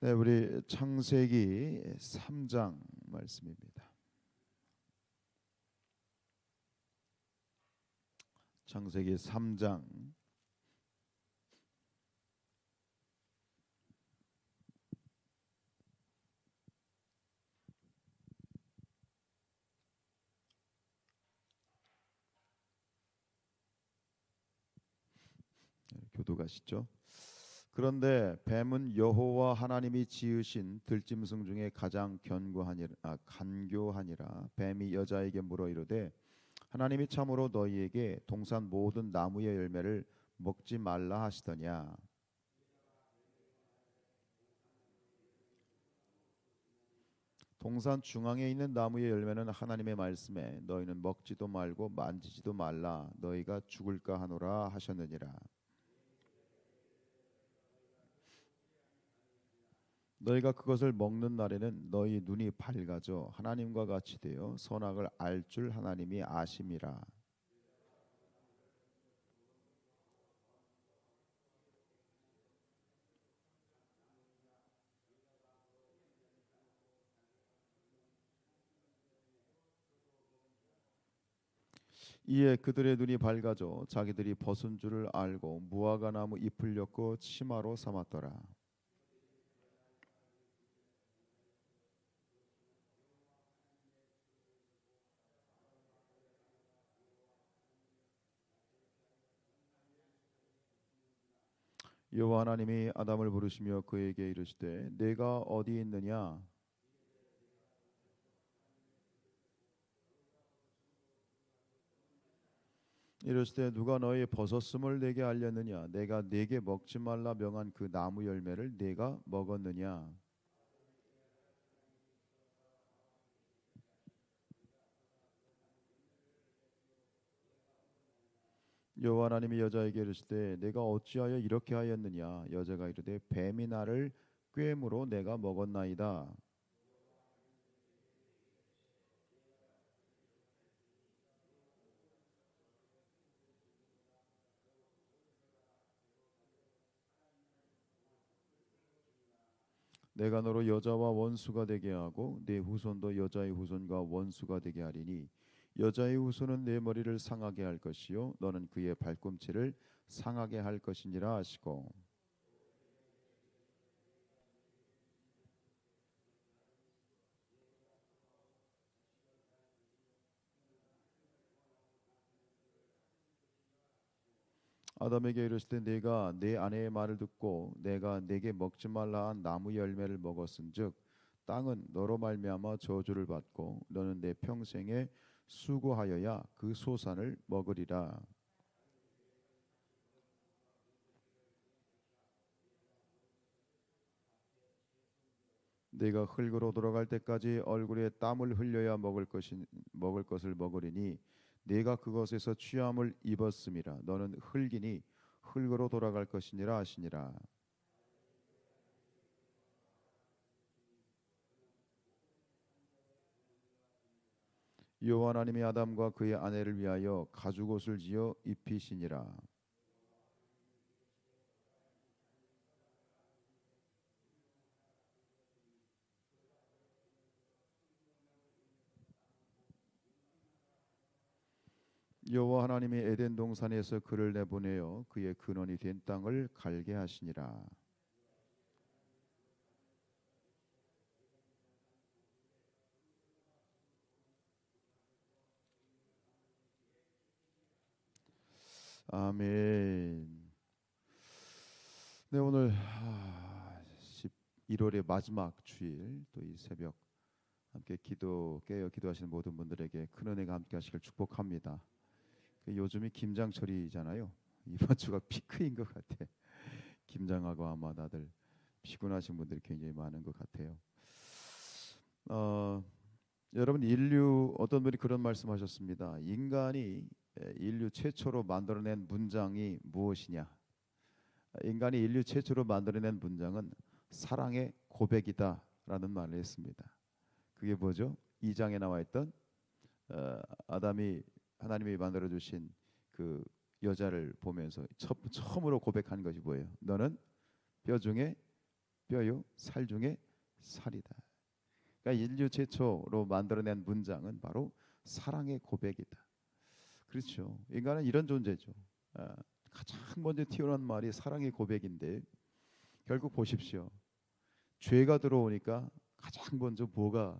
네, 우리 창세기 3장 말씀입니다. 창세기 3장 교도가시죠. 그런데 뱀은 여호와 하나님이 지으신 들짐승 중에 가장 간교하니라. 뱀이 여자에게 물어 이르되 하나님이 참으로 너희에게 동산 모든 나무의 열매를 먹지 말라 하시더냐. 동산 중앙에 있는 나무의 열매는 하나님의 말씀에 너희는 먹지도 말고 만지지도 말라 너희가 죽을까 하노라 하셨느니라. 너희가 그것을 먹는 날에는 너희 눈이 밝아져 하나님과 같이 되어 선악을 알 줄 하나님이 아심이라. 이에 그들의 눈이 밝아져 자기들이 벗은 줄을 알고 무화과 나무 잎을 엮고 치마로 삼았더라. 여호와 하나님이 아담을 부르시며 그에게 이르시되 내가 어디 있느냐. 이르시되 누가 너의 벗었음을 내게 알렸느냐. 내가 네게 먹지 말라 명한 그 나무 열매를 네가 먹었느냐. 여호와 하나님이 여자에게 이르시되 내가 어찌하여 이렇게 하였느냐. 여자가 이르되 뱀이 나를 꾀므로 내가 먹었나이다. 내가 너로 여자와 원수가 되게 하고 네 후손도 여자의 후손과 원수가 되게 하리니 여자의 후손은 내 머리를 상하게 할 것이요 너는 그의 발꿈치를 상하게 할 것이니라 하시고. 아담에게 이르시되 내가 내 아내의 말을 듣고 내가 내게 먹지 말라 한 나무 열매를 먹었은즉 땅은 너로 말미암아 저주를 받고 너는 내 평생에 수고하여야 그 소산을 먹으리라. 네가 흙으로 돌아갈 때까지 얼굴에 땀을 흘려야 먹을 것을 먹으리니 네가 그것에서 취함을 입었음이라. 너는 흙이니 흙으로 돌아갈 것이니라 하시니라. 여호와 하나님이 아담과 그의 아내를 위하여 가죽옷을 지어 입히시니라. 여호와 하나님이 에덴 동산에서 그를 내보내어 그의 근원이 된 땅을 갈게 하시니라. 아멘. 네, 오늘 11월의 마지막 주일 또 이 새벽 함께 깨어 기도하시는 모든 분들에게 큰 은혜가 함께 하시길 축복합니다. 요즘이 김장철이잖아요. 이번 주가 피크인 것 같아. 김장하고 아마 다들 피곤하신 분들이 굉장히 많은 것 같아요. 어, 여러분 어떤 분이 그런 말씀하셨습니다. 인간이 인류 최초로 만들어낸 문장이 무엇이냐? 인간이 인류 최초로 만들어낸 문장은 사랑의 고백이다라는 말을 했습니다. 그게 뭐죠? 2장에 나와 있던 아담이 하나님이 만들어 주신 그 여자를 보면서 처음으로 고백한 것이 뭐예요? 너는 뼈 중에 뼈요 살 중에 살이다. 그러니까 인류 최초로 만들어낸 문장은 바로 사랑의 고백이다. 그렇죠. 인간은 이런 존재죠. 가장 먼저 튀어나온 말이 사랑의 고백인데 결국 보십시오. 죄가 들어오니까 가장 먼저 뭐가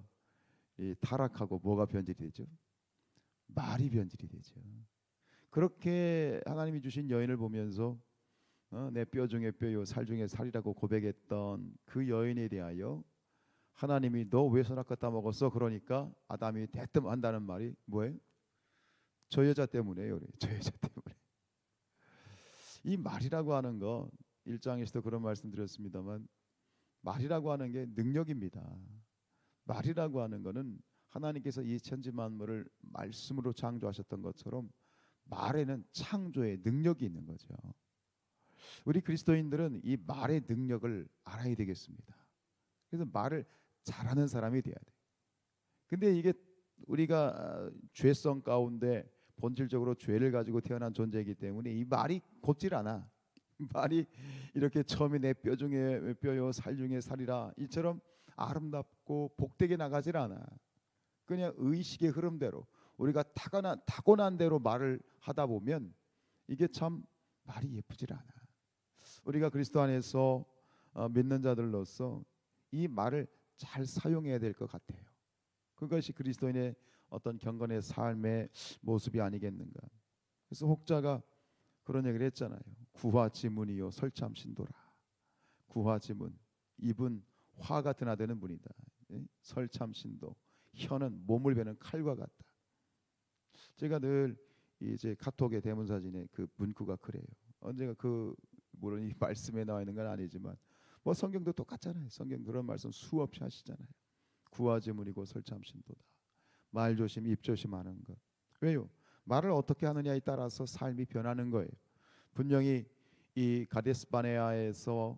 타락하고 뭐가 변질이 되죠? 말이 변질이 되죠. 그렇게 하나님이 주신 여인을 보면서 내 뼈 중에 뼈요 살 중에 살이라고 고백했던 그 여인에 대하여 하나님이 너 왜 선악과 따먹었어? 그러니까 아담이 대뜸 한다는 말이 뭐예요? 저 여자 때문에요. 저 여자 때문에. 이 말이라고 하는 거 1장에서도 그런 말씀 드렸습니다만 말이라고 하는 게 능력입니다. 말이라고 하는 거는 하나님께서 이 천지 만물을 말씀으로 창조하셨던 것처럼 말에는 창조의 능력이 있는 거죠. 우리 그리스도인들은 이 말의 능력을 알아야 되겠습니다. 그래서 말을 잘하는 사람이 돼야 돼. 근데 이게 우리가 죄성 가운데 본질적으로 죄를 가지고 태어난 존재이기 때문에 이 말이 곱질 않아. 말이 이렇게 처음에 내 뼈 중에 뼈요 살 중에 살이라 이처럼 아름답고 복되게 나가질 않아. 그냥 의식의 흐름대로 우리가 타고난 대로 말을 하다 보면 이게 참 말이 예쁘질 않아. 우리가 그리스도 안에서 믿는 자들로서 이 말을 잘 사용해야 될 것 같아요. 그것이 그리스도인의 어떤 경건의 삶의 모습이 아니겠는가. 그래서 혹자가 그런 얘기를 했잖아요. 구화지문이요 설참신도라. 구화지문, 입은 화 같은 아되는 분이다. 설참신도, 혀는 몸을 베는 칼과 같다. 제가 늘 이제 카톡의 대문사진에 그 문구가 그래요. 언제가 물론 이 말씀에 나와 있는 건 아니지만 뭐 성경도 똑같잖아요. 성경 그런 말씀 수없이 하시잖아요. 구화지문이고 설참신도다. 말 조심, 입 조심하는 것. 왜요? 말을 어떻게 하느냐에 따라서 삶이 변하는 거예요. 분명히 이 가데스 바네아에서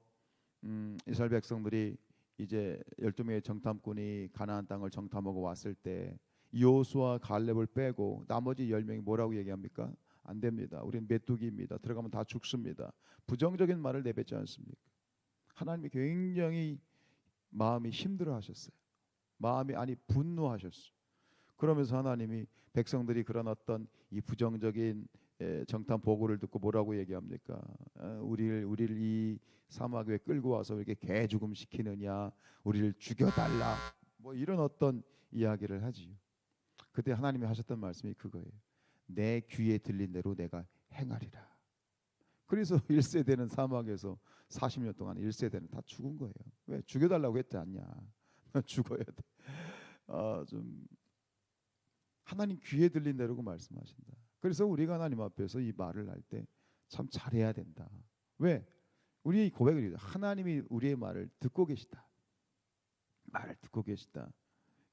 이스라엘 백성들이 이제 12명의 정탐꾼이 가나안 땅을 정탐하고 왔을 때 여호수아 갈렙을 빼고 나머지 10명이 뭐라고 얘기합니까? 안 됩니다. 우리는 메뚜기입니다. 들어가면 다 죽습니다. 부정적인 말을 내뱉지 않습니까? 하나님이 굉장히 마음이 힘들어하셨어요. 분노하셨어요. 그러면서 하나님이 백성들이 그런 어떤 이 부정적인 정탐 보고를 듣고 뭐라고 얘기합니까? 우리를 이 사막 에 끌고 와서 이렇게 개 죽음 시키느냐? 우리를 죽여달라. 뭐 이런 어떤 이야기를 하지요. 그때 하나님이 하셨던 말씀이 그거예요. 내 귀에 들린 대로 내가 행하리라. 그래서 1세대는 사막에서 40년 동안 1세대는 다 죽은 거예요. 왜? 죽여달라고 했지 않냐? 죽어야 돼. 좀 하나님 귀에 들린 대로고 말씀하신다. 그래서 우리가 하나님 앞에서 이 말을 할 때 참 잘해야 된다. 왜? 우리의 고백을 하나님이 우리의 말을 듣고 계시다. 말을 듣고 계시다.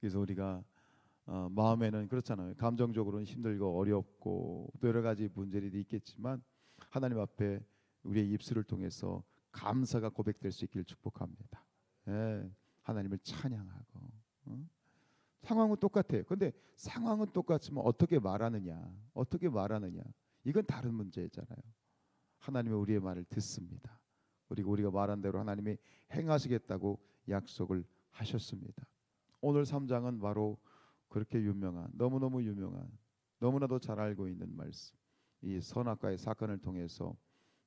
그래서 우리가 마음에는 그렇잖아요. 감정적으로는 힘들고 어렵고 또 여러 가지 문제들이 있겠지만 하나님 앞에 우리의 입술을 통해서 감사가 고백될 수 있기를 축복합니다. 하나님을 찬양하고 상황은 똑같아요. 근데 상황은 똑같지만 어떻게 말하느냐 이건 다른 문제잖아요. 하나님은 우리의 말을 듣습니다. 그리고 우리가 말한 대로 하나님이 행하시겠다고 약속을 하셨습니다. 오늘 3장은 바로 그렇게 유명한 너무너무 유명한 너무나도 잘 알고 있는 말씀, 이 선악과의 사건을 통해서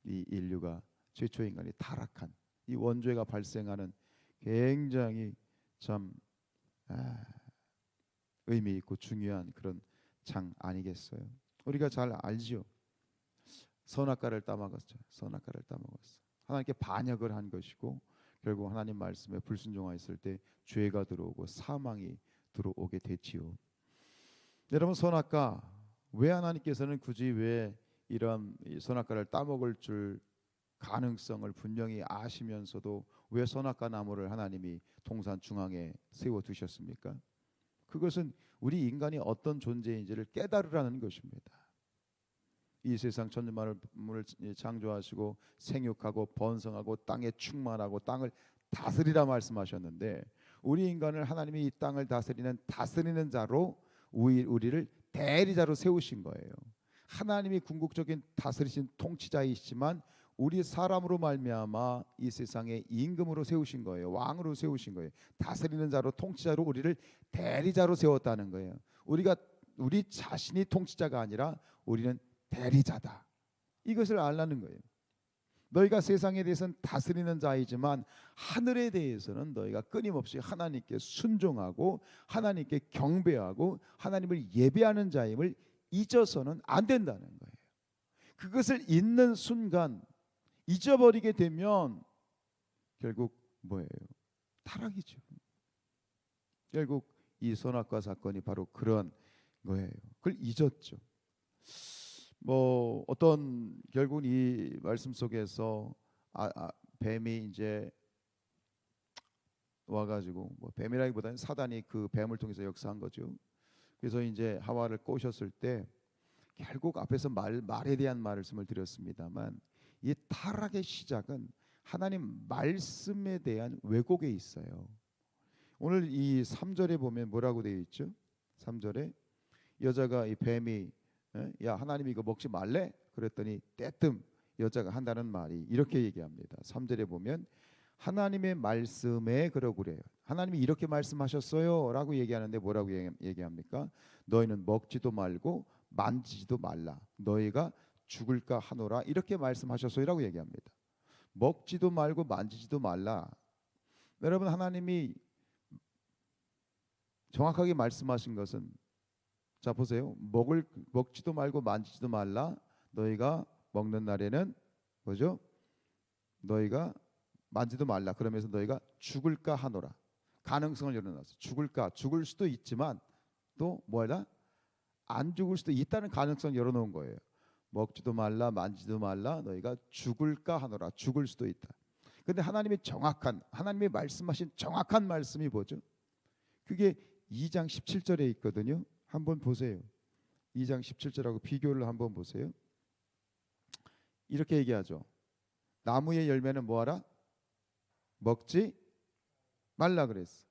이 인류가 최초 인간이 타락한 이 원죄가 발생하는 굉장히 참 의미 있고 중요한 그런 장 아니겠어요? 우리가 잘 알지요. 선악과를 따먹었죠. 선악과를 따먹었어. 하나님께 반역을 한 것이고 결국 하나님 말씀에 불순종하였을 때 죄가 들어오고 사망이 들어오게 됐지요. 여러분, 선악과 왜 하나님께서는 굳이 왜 이런 선악과를 따먹을 줄 가능성을 분명히 아시면서도 왜 선악과 나무를 하나님이 동산 중앙에 세워 두셨습니까? 그것은 우리 인간이 어떤 존재인지를 깨달으라는 것입니다. 이 세상 천지만물을 창조하시고 생육하고 번성하고 땅에 충만하고 땅을 다스리라 말씀하셨는데 우리 인간을 하나님이 이 땅을 다스리는 자로 우리를 대리자로 세우신 거예요. 하나님이 궁극적인 다스리신 통치자이시지만 우리 사람으로 말미암아 이 세상에 임금으로 세우신 거예요. 왕으로 세우신 거예요. 다스리는 자로, 통치자로, 우리를 대리자로 세웠다는 거예요. 우리 자신이 통치자가 아니라 우리는 대리자다. 이것을 알라는 거예요. 너희가 세상에 대해서는 다스리는 자이지만 하늘에 대해서는 너희가 끊임없이 하나님께 순종하고 하나님께 경배하고 하나님을 예배하는 자임을 잊어서는 안 된다는 거예요. 그것을 잊는 순간, 잊어버리게 되면 결국 뭐예요? 타락이죠. 결국 이 선악과 사건이 바로 그런 거예요. 그걸 잊었죠. 뭐 어떤 결국은 이 말씀 속에서 뱀이 이제 와가지고, 뭐 뱀이라기보다는 사단이 그 뱀을 통해서 역사한 거죠. 그래서 이제 하와를 꼬셨을 때 결국 앞에서 말에 대한 말씀을 드렸습니다만, 이 타락의 시작은 하나님 말씀에 대한 왜곡에 있어요. 오늘 이 3절에 보면 뭐라고 되어 있죠? 3절에 여자가 이 뱀이 야 하나님이 이거 먹지 말래? 그랬더니 때뜸 여자가 한다는 말이 이렇게 얘기합니다. 3절에 보면 하나님의 말씀에 그러고 그래요. 하나님이 이렇게 말씀하셨어요 라고 얘기하는데 뭐라고 얘기합니까? 너희는 먹지도 말고 만지지도 말라. 너희가 죽을까 하노라. 이렇게 말씀하셨어요 라고 얘기합니다. 먹지도 말고 만지지도 말라. 여러분, 하나님이 정확하게 말씀하신 것은, 자 보세요. 먹지도 말고 만지지도 말라. 너희가 먹는 날에는 뭐죠? 너희가 만지도 말라. 그러면서 너희가 죽을까 하노라. 가능성을 열어놨어. 죽을 수도 있지만 또 뭐라? 안 죽을 수도 있다는 가능성을 열어놓은 거예요. 먹지도 말라, 만지도 말라. 너희가 죽을까 하노라. 죽을 수도 있다. 근데 하나님이 말씀하신 정확한 말씀이 뭐죠? 그게 2장 17절에 있거든요. 한번 보세요. 2장 17절하고 비교를 한번 보세요. 이렇게 얘기하죠. 나무의 열매는 뭐하라? 먹지 말라 그랬어.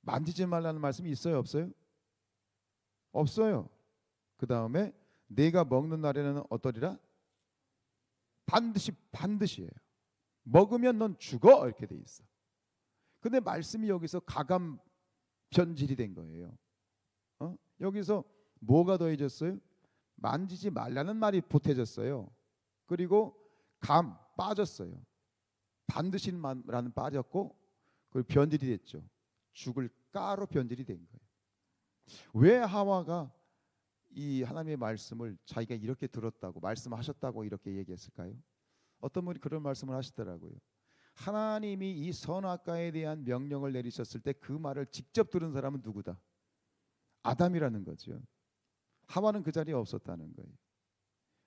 만지지 말라는 말씀이 있어요, 없어요? 없어요. 그 다음에 내가 먹는 날에는 어떠리라? 반드시예요. 먹으면 넌 죽어 이렇게 돼 있어. 근데 말씀이 여기서 가감 변질이 된 거예요. 여기서 뭐가 더해졌어요? 만지지 말라는 말이 보태졌어요. 그리고 감 빠졌어요. 반드시라는 빠졌고, 그리고 변질이 됐죠. 죽을까로 변질이 된 거예요. 왜 하와가 이 하나님의 말씀을 자기가 이렇게 들었다고, 말씀하셨다고 이렇게 얘기했을까요? 어떤 분이 그런 말씀을 하시더라고요. 하나님이 이 선악과에 대한 명령을 내리셨을 때 그 말을 직접 들은 사람은 누구다? 아담이라는 거죠. 하와는 그 자리에 없었다는 거예요.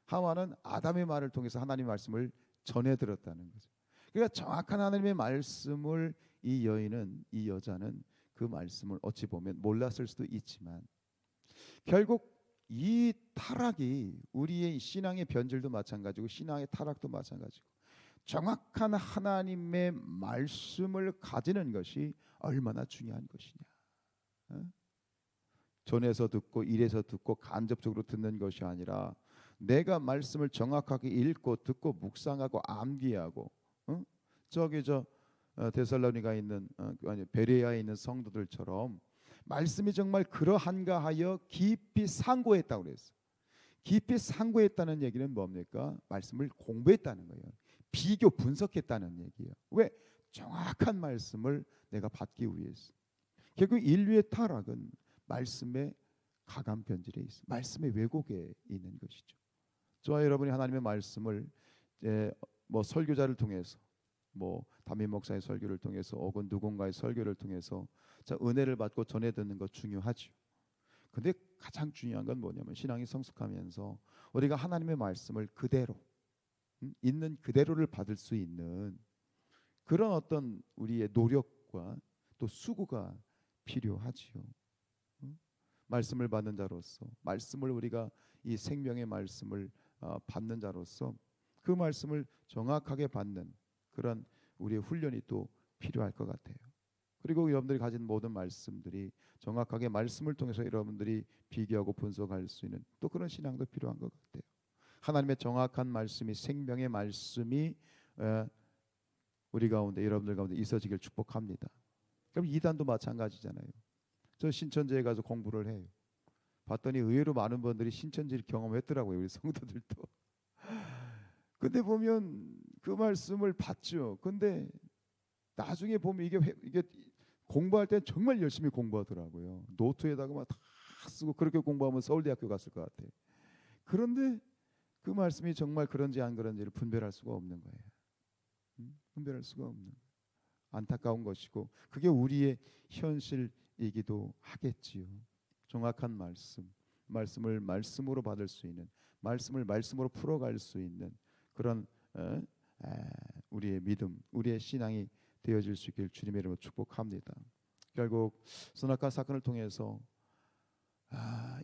하와는 아담의 말을 통해서 하나님의 말씀을 전해 들었다는 거죠. 그러니까 정확한 하나님의 말씀을 이 여자는 그 말씀을 어찌 보면 몰랐을 수도 있지만, 결국 이 타락이 우리의 신앙의 변질도 마찬가지고 신앙의 타락도 마찬가지고, 정확한 하나님의 말씀을 가지는 것이 얼마나 중요한 것이냐. 전에서 듣고 이래서 듣고 간접적으로 듣는 것이 아니라 내가 말씀을 정확하게 읽고 듣고 묵상하고 암기하고, 저기 데살로니가에 있는 베레아에 있는 성도들처럼 말씀이 정말 그러한가 하여 깊이 상고했다고 그랬어요. 깊이 상고했다는 얘기는 뭡니까? 말씀을 공부했다는 거예요. 비교 분석했다는 얘기예요. 왜? 정확한 말씀을 내가 받기 위해서. 결국 인류의 타락은 말씀의 가감 변질에 있어. 말씀의 왜곡에 있는 것이죠. 저와 여러분이 하나님의 말씀을 뭐 설교자를 통해서, 뭐 담임 목사의 설교를 통해서, 혹은 누군가의 설교를 통해서 은혜를 받고 전해 듣는 것 중요하죠. 근데 가장 중요한 건 뭐냐면, 신앙이 성숙하면서 우리가 하나님의 말씀을 그대로 있는 그대로를 받을 수 있는 그런 어떤 우리의 노력과 또 수고가 필요하지요. 말씀을 받는 자로서, 말씀을 우리가 이 생명의 말씀을 받는 자로서 그 말씀을 정확하게 받는 그런 우리의 훈련이 또 필요할 것 같아요. 그리고 여러분들이 가진 모든 말씀들이 정확하게 말씀을 통해서 여러분들이 비교하고 분석할 수 있는 또 그런 신앙도 필요한 것 같아요. 하나님의 정확한 말씀이, 생명의 말씀이 우리 가운데, 여러분들 가운데 있어지길 축복합니다. 그럼 이단도 마찬가지잖아요. 저 신천지에 가서 공부를 해요. 봤더니 의외로 많은 분들이 신천지를 경험했더라고요. 우리 성도들도. 근데 보면 그 말씀을 받죠. 근데 나중에 보면 이게 공부할 때 정말 열심히 공부하더라고요. 노트에다가 막 다 쓰고 그렇게 공부하면 서울대학교 갔을 것 같아요. 그런데 그 말씀이 정말 그런지 안 그런지를 분별할 수가 없는 거예요. 분별할 수가 없는 거예요. 안타까운 것이고 그게 우리의 현실이기도 하겠지요. 정확한 말씀을 말씀으로 받을 수 있는, 말씀을 말씀으로 풀어갈 수 있는 그런 우리의 믿음, 우리의 신앙이 되어질 수 있길 주님의 이름으로 축복합니다. 결국 선악과 사건을 통해서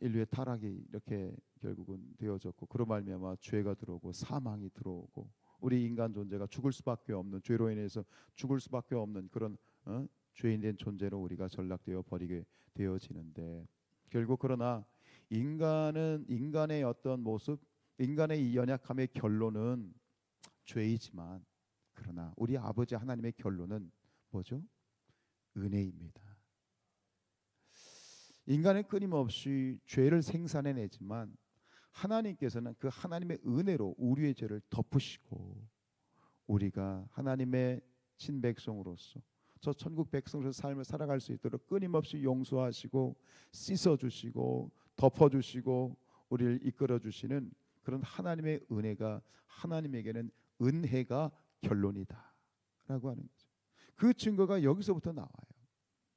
인류의 타락이 이렇게 결국은 되어졌고, 그로 말미암아 죄가 들어오고 사망이 들어오고 우리 인간 존재가 죽을 수밖에 없는, 죄로 인해서 죽을 수밖에 없는 그런 죄인된 존재로 우리가 전락되어 버리게 되어지는데, 결국 그러나 인간의 어떤 모습, 인간의 이 연약함의 결론은 죄이지만, 그러나 우리 아버지 하나님의 결론은 뭐죠? 은혜입니다. 인간은 끊임없이 죄를 생산해내지만 하나님께서는 그 하나님의 은혜로 우리의 죄를 덮으시고 우리가 하나님의 친백성으로서 저 천국 백성으로서 삶을 살아갈 수 있도록 끊임없이 용서하시고 씻어주시고 덮어주시고 우리를 이끌어주시는 그런 하나님의 은혜가, 하나님에게는 은혜가 결론이다 라고 하는 거죠. 그 증거가 여기서부터 나와요.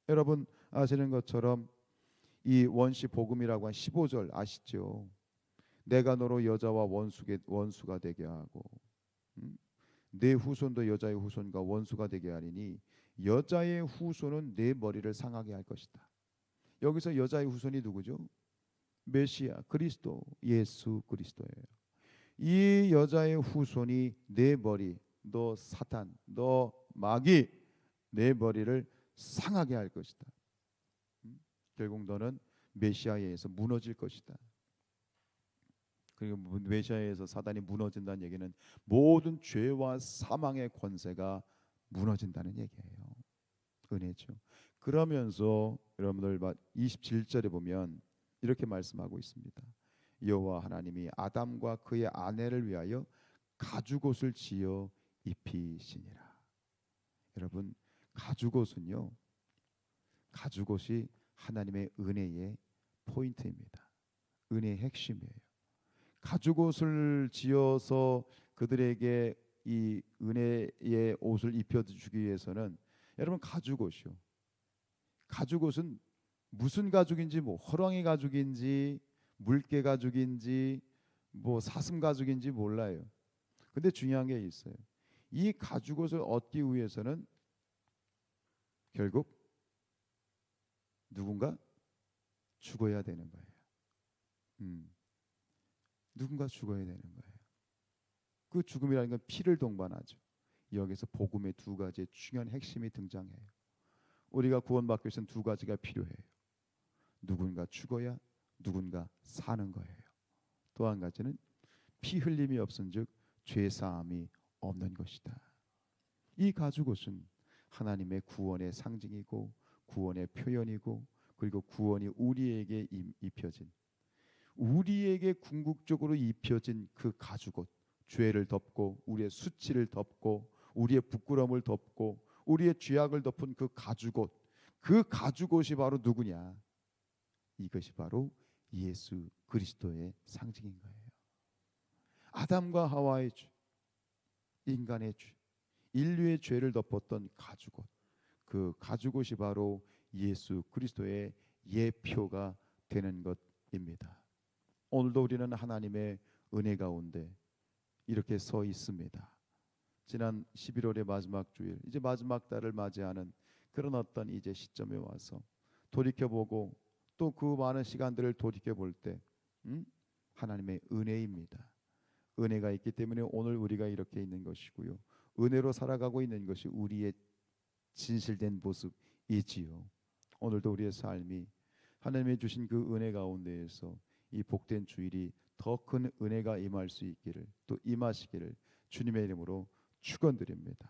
여러분 아시는 것처럼 이 원시 복음이라고 한 15절 아시죠? 내가 너로 여자와 원수가 되게 하고 내 후손도 여자의 후손과 원수가 되게 하리니 여자의 후손은 내 머리를 상하게 할 것이다. 여기서 여자의 후손이 누구죠? 메시아 그리스도, 예수 그리스도예요. 이 여자의 후손이 내 머리, 너 사탄, 너 마귀, 내 머리를 상하게 할 것이다. 결국 너는 메시아에 의해서 무너질 것이다. 그리고 메시아에 의해서 사단이 무너진다는 얘기는 모든 죄와 사망의 권세가 무너진다는 얘기예요. 은혜죠. 그러면서 여러분들 27절에 보면 이렇게 말씀하고 있습니다. 여호와 하나님이 아담과 그의 아내를 위하여 가죽옷을 지어 입히시니라. 여러분 가죽옷은요, 가죽옷이 하나님의 은혜의 포인트입니다. 은혜의 핵심이에요. 가죽옷을 지어서 그들에게 이 은혜의 옷을 입혀주기 위해서는, 여러분 가죽옷이요, 가죽옷은 무슨 가죽인지, 뭐 호랑이 가죽인지 물개 가죽인지 뭐 사슴 가죽인지 몰라요. 근데 중요한 게 있어요. 이 가죽옷을 얻기 위해서는 결국 누군가 죽어야 되는 거예요. 누군가 죽어야 되는 거예요. 그 죽음이라는 건 피를 동반하죠. 여기서 복음의 두 가지의 중요한 핵심이 등장해요. 우리가 구원받기 위해서는 두 가지가 필요해요. 누군가 죽어야 누군가 사는 거예요. 또 한 가지는 피 흘림이 없은즉 죄 사함이 없는 것이다. 이 가죽옷은 하나님의 구원의 상징이고 구원의 표현이고, 그리고 구원이 우리에게 입혀진, 우리에게 궁극적으로 입혀진 그 가죽옷, 죄를 덮고 우리의 수치를 덮고 우리의 부끄러움을 덮고 우리의 죄악을 덮은 그 가죽옷, 그 가죽옷이 바로 누구냐? 이것이 바로 예수 그리스도의 상징인 거예요. 아담과 하와의 죄, 인간의 죄, 인류의 죄를 덮었던 가죽옷, 그 가죽옷이 바로 예수 그리스도의 예표가 되는 것입니다. 오늘도 우리는 하나님의 은혜 가운데 이렇게 서 있습니다. 지난 11월의 마지막 주일, 이제 마지막 달을 맞이하는 그런 어떤 이제 시점에 와서 돌이켜보고 또 그 많은 시간들을 돌이켜볼 때 하나님의 은혜입니다. 은혜가 있기 때문에 오늘 우리가 이렇게 있는 것이고요. 은혜로 살아가고 있는 것이 우리의 진실된 모습이지요. 오늘도 우리의 삶이 하나님이 주신 그 은혜 가운데에서 이 복된 주일이 더 큰 은혜가 임할 수 있기를 또 임하시기를 주님의 이름으로 축원드립니다.